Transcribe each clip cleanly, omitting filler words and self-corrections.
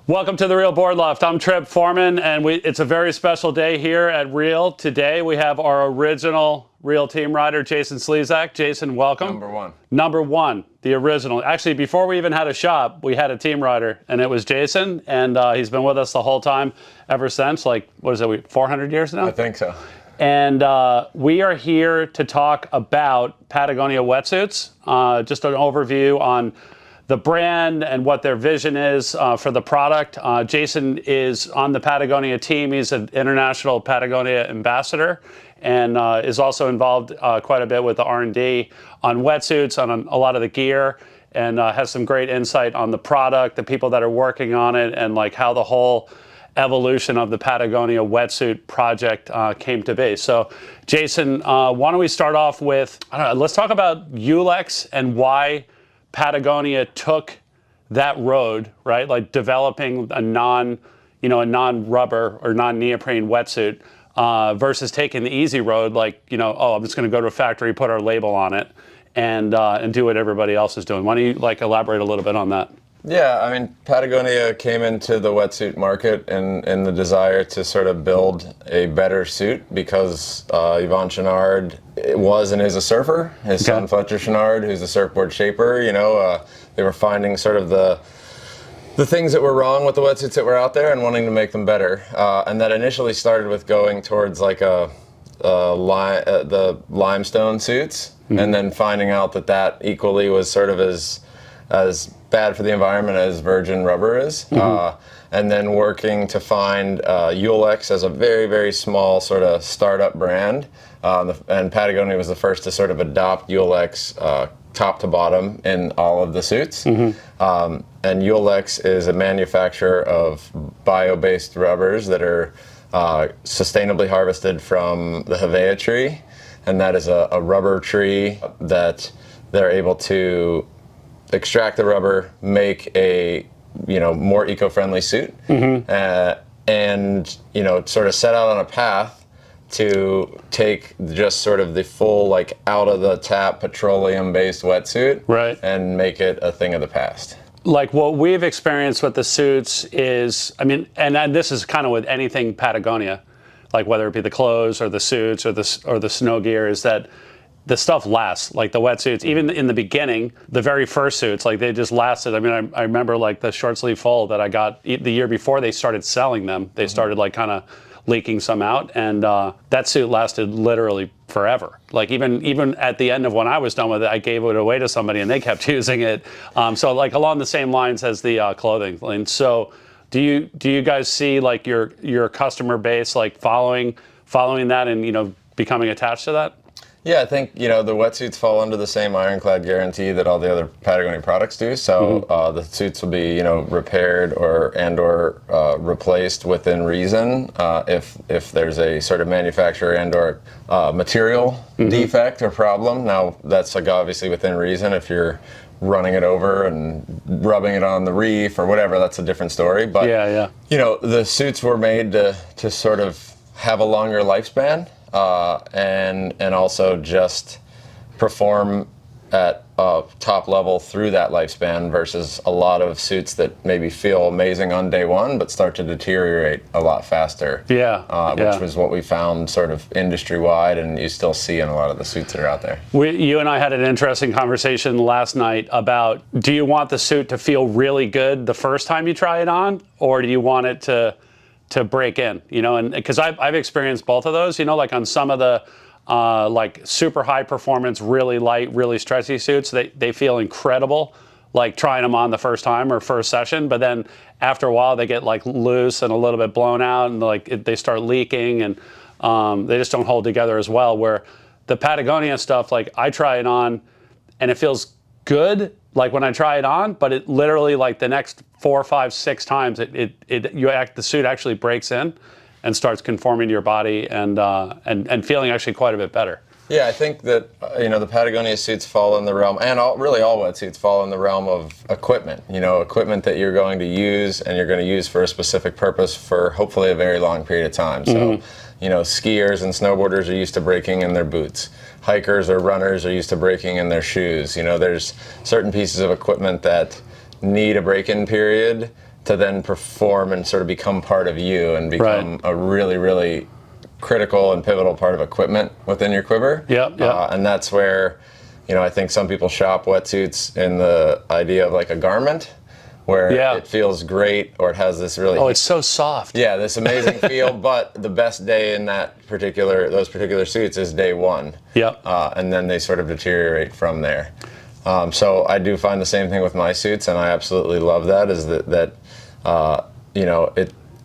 Welcome to the Real Board Loft. I'm Trip Forman, and it's a very special day here at Real. Today we have our original Real team rider, Jason Slezak. Jason, welcome. Number one. Number one, the original. Actually, before we even had a shop, we had a team rider, and it was Jason, and he's been with us the whole time ever since. Like, what is it, 400 years now? I think so. And we are here to talk about Patagonia Wetsuits, just an overview on the brand and what their vision is for the product. Jason is on the Patagonia team. He's an international Patagonia ambassador and is also involved quite a bit with the R&D on wetsuits, on a lot of the gear, and has some great insight on the product, the people that are working on it, and like how the whole evolution of the Patagonia wetsuit project came to be. So Jason, why don't we start off with, let's talk about ULEX and why Patagonia took that road, right? Like developing a non-rubber or non-neoprene wetsuit versus taking the easy road, like, I'm just going to go to a factory, put our label on it, and do what everybody else is doing. Why don't you elaborate a little bit on that? Yeah, I mean, Patagonia came into the wetsuit market in the desire to sort of build a better suit because Yvon Chouinard was and is a surfer. His son Fletcher Chouinard, who's a surfboard shaper, they were finding sort of the things that were wrong with the wetsuits that were out there and wanting to make them better. And that initially started with going towards like the limestone suits, and then finding out that equally was sort of as bad for the environment as virgin rubber is, and then working to find ULEX as a very, very small sort of startup brand, and Patagonia was the first to sort of adopt ULEX top to bottom in all of the suits. And ULEX is a manufacturer of bio-based rubbers that are sustainably harvested from the Hevea tree, and that is a rubber tree that they're able to extract the rubber, make a more eco-friendly suit, and sort of set out on a path to take just sort of the full out of the tap petroleum-based wetsuit, right, and make it a thing of the past. Like what we've experienced with the suits is, and this is kind of with anything Patagonia, like whether it be the clothes or the suits or the snow gear, is that the stuff lasts. Like the wetsuits, even in the beginning, the very first suits, they just lasted. I remember the short sleeve full that I got the year before they started selling them. They started kind of leaking some out, and that suit lasted literally forever. Like even at the end of when I was done with it, I gave it away to somebody and they kept using it. So along the same lines as the clothing. And so do you guys see your customer base following that and becoming attached to that? Yeah, I think the wetsuits fall under the same ironclad guarantee that all the other Patagonia products do. So the suits will be repaired or replaced within reason if there's a sort of manufacturer and/or material defect or problem. Now that's obviously within reason. If you're running it over and rubbing it on the reef or whatever, that's a different story. But the suits were made to sort of have a longer lifespan. And also just perform at a top level through that lifespan versus a lot of suits that maybe feel amazing on day one but start to deteriorate a lot faster. Which was what we found sort of industry-wide, and you still see in a lot of the suits that are out there. You and I had an interesting conversation last night about, do you want the suit to feel really good the first time you try it on, or do you want it to break in, and because I've experienced both of those, on some of the super high performance, really light, really stretchy suits, they feel incredible, trying them on the first time or first session, but then after a while they get loose and a little bit blown out, and they start leaking, and they just don't hold together as well. Where the Patagonia stuff, I try it on and it feels good when I try it on, but it literally the next 4, 5, 6 times the suit actually breaks in and starts conforming to your body and feeling actually quite a bit better. Yeah, I think that the Patagonia suits fall in the realm, and all wetsuits fall in the realm of equipment. Equipment that you're going to use and you're going to use for a specific purpose for hopefully a very long period of time. So, skiers and snowboarders are used to braking in their boots. Hikers or runners are used to braking in their shoes. There's certain pieces of equipment that need a break-in period to then perform and sort of become part of you and become a really, really critical and pivotal part of equipment within your quiver. And that's where, I think some people shop wetsuits in the idea of like a garment, where it feels great, or it has this really... Oh, it's so soft. Yeah, this amazing feel, but the best day in those particular suits is day one. And then they sort of deteriorate from there. So I do find the same thing with my suits, and I absolutely love that, is that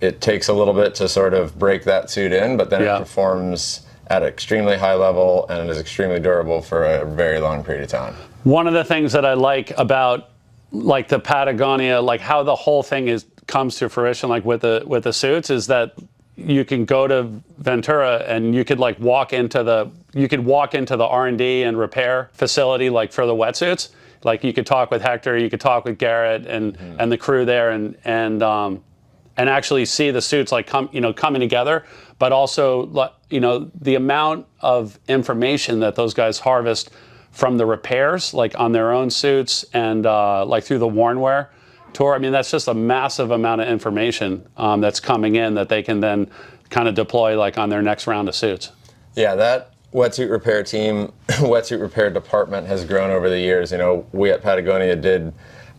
it takes a little bit to sort of break that suit in, but then it performs at an extremely high level and it is extremely durable for a very long period of time. One of the things that I like about like the Patagonia, like how the whole thing comes to fruition, like with the suits, is that you can go to Ventura and you could like walk into the R&D and repair facility, like for the wetsuits. Like you could talk with Hector, you could talk with Garrett and the crew there, and actually see the suits like coming together, but also the amount of information that those guys harvest from the repairs, like on their own suits and like through the worn wear tour. I mean, that's just a massive amount of information that's coming in that they can then kind of deploy like on their next round of suits. Yeah, that wetsuit repair team, wetsuit repair department has grown over the years. We at Patagonia did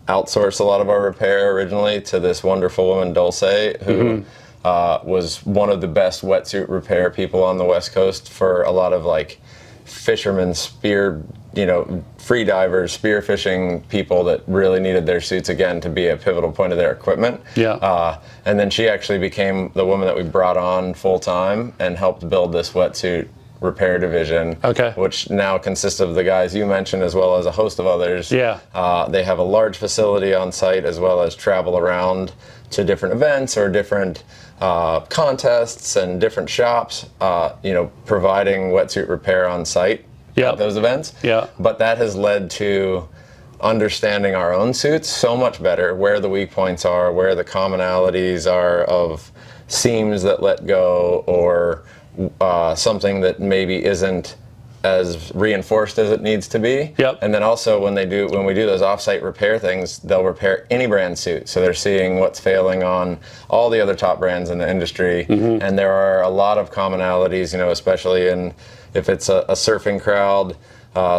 outsource a lot of our repair originally to this wonderful woman, Dulce, who was one of the best wetsuit repair people on the West Coast for a lot of like fishermen, free divers, spear fishing people that really needed their suits again to be a pivotal point of their equipment. And then she actually became the woman that we brought on full time and helped build this wetsuit repair division, which now consists of the guys you mentioned as well as a host of others. They have a large facility on site as well as travel around to different events or different contests and different shops, providing wetsuit repair on site at those events. But that has led to understanding our own suits so much better, where the weak points are, where the commonalities are of seams that let go, or something that maybe isn't as reinforced as it needs to be. And then also when we do those offsite repair things, they'll repair any brand suit. So they're seeing what's failing on all the other top brands in the industry. And there are a lot of commonalities, especially if it's a surfing crowd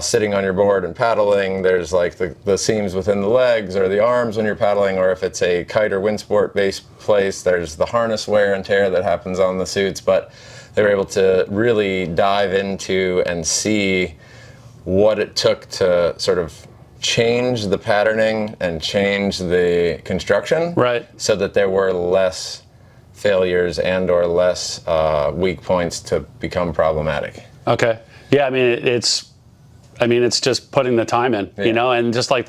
sitting on your board and paddling, there's like the seams within the legs or the arms when you're paddling, or if it's a kite or wind sport based place, there's the harness wear and tear that happens on the suits. But they were able to really dive into and see what it took to sort of change the patterning and change the construction, so that there were less failures and or less weak points to become problematic. Yeah, I mean it's just putting the time in, and just like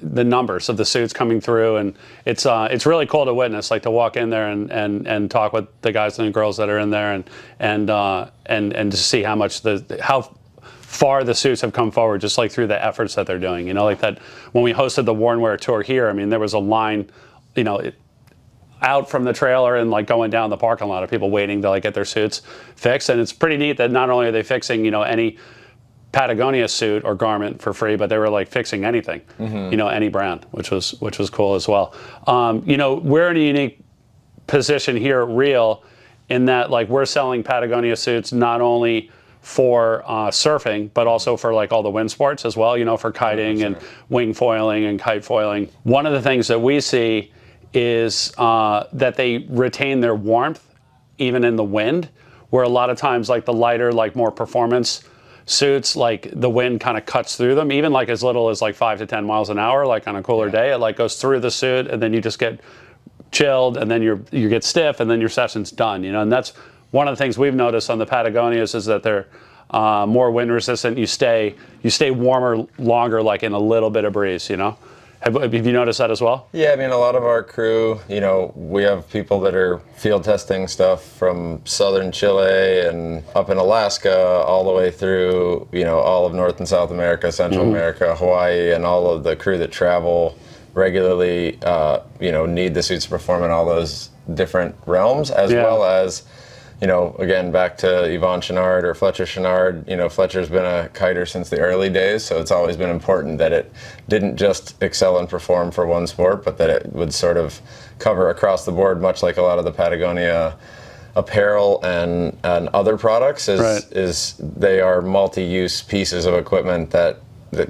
the numbers of the suits coming through, and it's really cool to witness, like to walk in there and talk with the guys and the girls that are in there, and to see how far the suits have come forward, just like through the efforts that they're doing. Like that when we hosted the Worn Wear tour here, I mean there was a line, out from the trailer and like going down the parking lot of people waiting to like get their suits fixed, and it's pretty neat that not only are they fixing any Patagonia suit or garment for free, but they were like fixing anything, any brand, which was cool as well. We're in a unique position here at Reel in that like we're selling Patagonia suits not only for surfing, but also for like all the wind sports as well, for kiting and wing foiling and kite foiling. One of the things that we see is that they retain their warmth even in the wind, where a lot of times like the lighter, like more performance suits, like the wind kind of cuts through them, even like as little as like 5 to 10 miles an hour, like on a cooler day, it like goes through the suit, and then you just get chilled, and then you get stiff, and then your session's done, and that's one of the things we've noticed on the Patagonias, is that they're more wind resistant. You stay warmer longer, like in a little bit of breeze, Have you noticed that as well? Yeah, I mean, a lot of our crew, we have people that are field testing stuff from southern Chile and up in Alaska, all the way through, all of North and South America, Central America, Hawaii, and all of the crew that travel regularly, need the suits to perform in all those different realms, as well as, you know, again, back to Yvon Chouinard or Fletcher Chouinard, you know, Fletcher's been a kiter since the early days, so it's always been important that it didn't just excel and perform for one sport, but that it would sort of cover across the board, much like a lot of the Patagonia apparel and other products is they are multi-use pieces of equipment that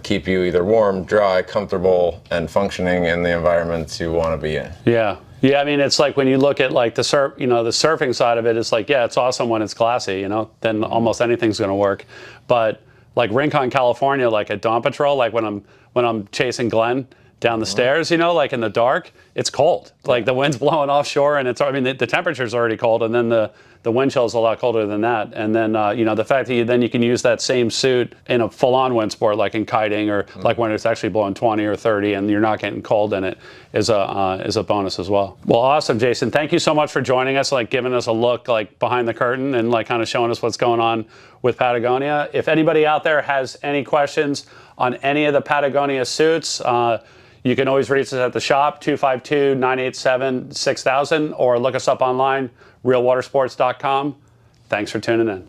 keep you either warm, dry, comfortable, and functioning in the environments you want to be in. Yeah. Yeah, I mean, it's like when you look at like the surfing side of it, it's like, yeah, it's awesome when it's glassy, you know, then almost anything's going to work. But like Rincon, California, like at Dawn Patrol, like when I'm chasing Glenn down the stairs, you know, like in the dark, it's cold. Like the wind's blowing offshore, and I mean, the temperature's already cold, and then the wind chill is a lot colder than that. And then, you know, the fact that you can use that same suit in a full-on wind sport, like in kiting, or like when it's actually blowing 20 or 30 and you're not getting cold in it, is a bonus as well. Well, awesome, Jason. Thank you so much for joining us, like giving us a look like behind the curtain and like kind of showing us what's going on with Patagonia. If anybody out there has any questions on any of the Patagonia suits, you can always reach us at the shop, 252-987-6000, or look us up online, realwatersports.com. Thanks for tuning in.